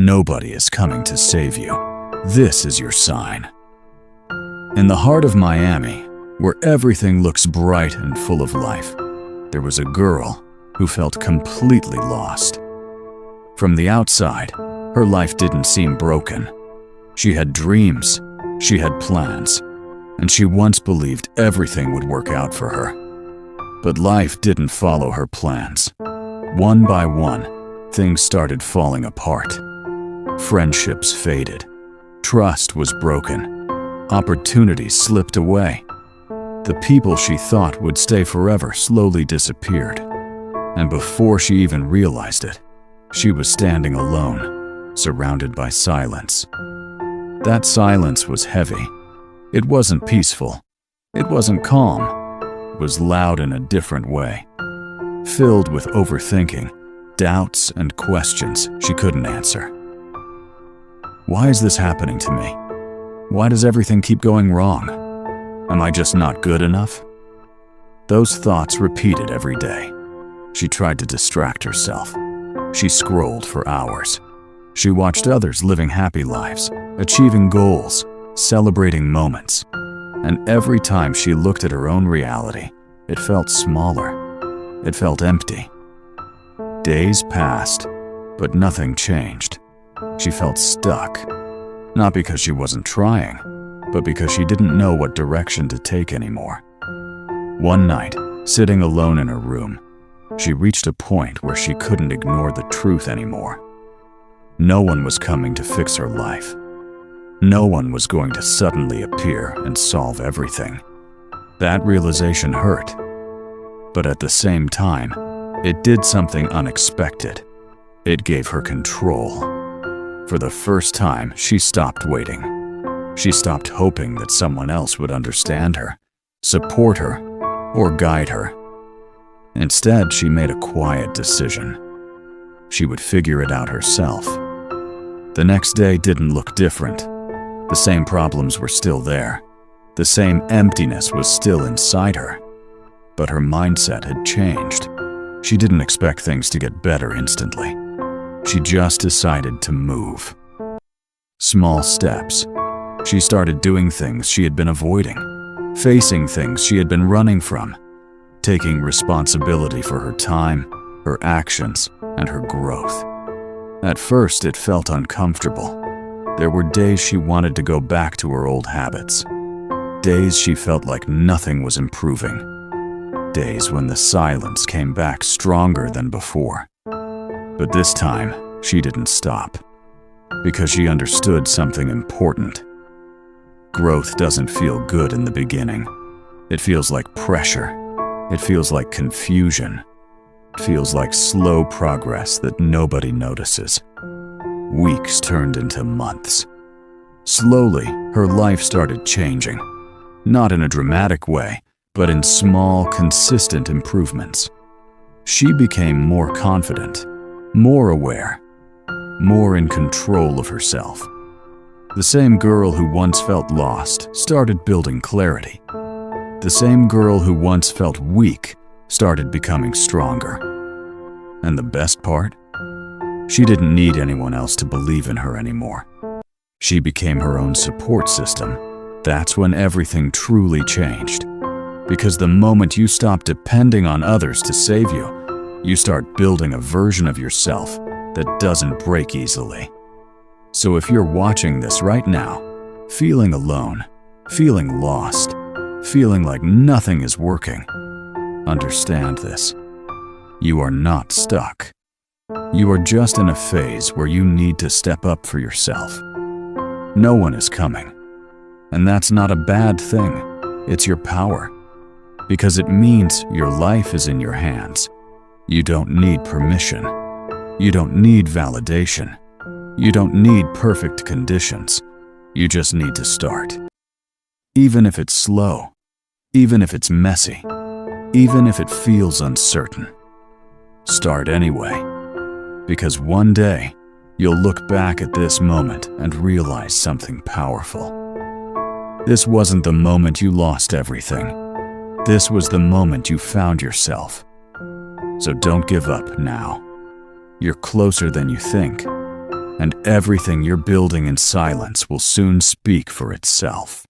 Nobody is coming to save you. This is your sign. In the heart of Miami, where everything looks bright and full of life, there was a girl who felt completely lost. From the outside, her life didn't seem broken. She had dreams, she had plans, and she once believed everything would work out for her. But life didn't follow her plans. One by one, things started falling apart. Friendships faded. Trust was broken. Opportunities slipped away. The people she thought would stay forever slowly disappeared. And before she even realized it, she was standing alone, surrounded by silence. That silence was heavy. It wasn't peaceful. It wasn't calm. It was loud in a different way, filled with overthinking, doubts, and questions she couldn't answer. Why is this happening to me? Why does everything keep going wrong? Am I just not good enough? Those thoughts repeated every day. She tried to distract herself. She scrolled for hours. She watched others living happy lives, achieving goals, celebrating moments. And every time she looked at her own reality, it felt smaller. It felt empty. Days passed, but nothing changed. She felt stuck, not because she wasn't trying, but because she didn't know what direction to take anymore. One night, sitting alone in her room, she reached a point where she couldn't ignore the truth anymore. No one was coming to fix her life. No one was going to suddenly appear and solve everything. That realization hurt. But at the same time, it did something unexpected. It gave her control. For the first time, she stopped waiting. She stopped hoping that someone else would understand her, support her, or guide her. Instead, she made a quiet decision. She would figure it out herself. The next day didn't look different. The same problems were still there. The same emptiness was still inside her. But her mindset had changed. She didn't expect things to get better instantly. She just decided to move. Small steps. She started doing things she had been avoiding, facing things she had been running from, taking responsibility for her time, her actions, and her growth. At first, it felt uncomfortable. There were days she wanted to go back to her old habits. Days she felt like nothing was improving. Days when the silence came back stronger than before. But this time, she didn't stop. Because she understood something important. Growth doesn't feel good in the beginning. It feels like pressure. It feels like confusion. It feels like slow progress that nobody notices. Weeks turned into months. Slowly, her life started changing. Not in a dramatic way, but in small, consistent improvements. She became more confident, more aware, more in control of herself. The same girl who once felt lost started building clarity. The same girl who once felt weak started becoming stronger. And the best part? She didn't need anyone else to believe in her anymore. She became her own support system. That's when everything truly changed. Because the moment you stop depending on others to save you, you start building a version of yourself that doesn't break easily. So if you're watching this right now, feeling alone, feeling lost, feeling like nothing is working, understand this. You are not stuck. You are just in a phase where you need to step up for yourself. No one is coming. And that's not a bad thing. It's your power. Because it means your life is in your hands. You don't need permission. You don't need validation. You don't need perfect conditions. You just need to start. Even if it's slow, even if it's messy, even if it feels uncertain. Start anyway. Because one day, you'll look back at this moment and realize something powerful. This wasn't the moment you lost everything. This was the moment you found yourself. So don't give up now. You're closer than you think. and everything you're building in silence will soon speak for itself.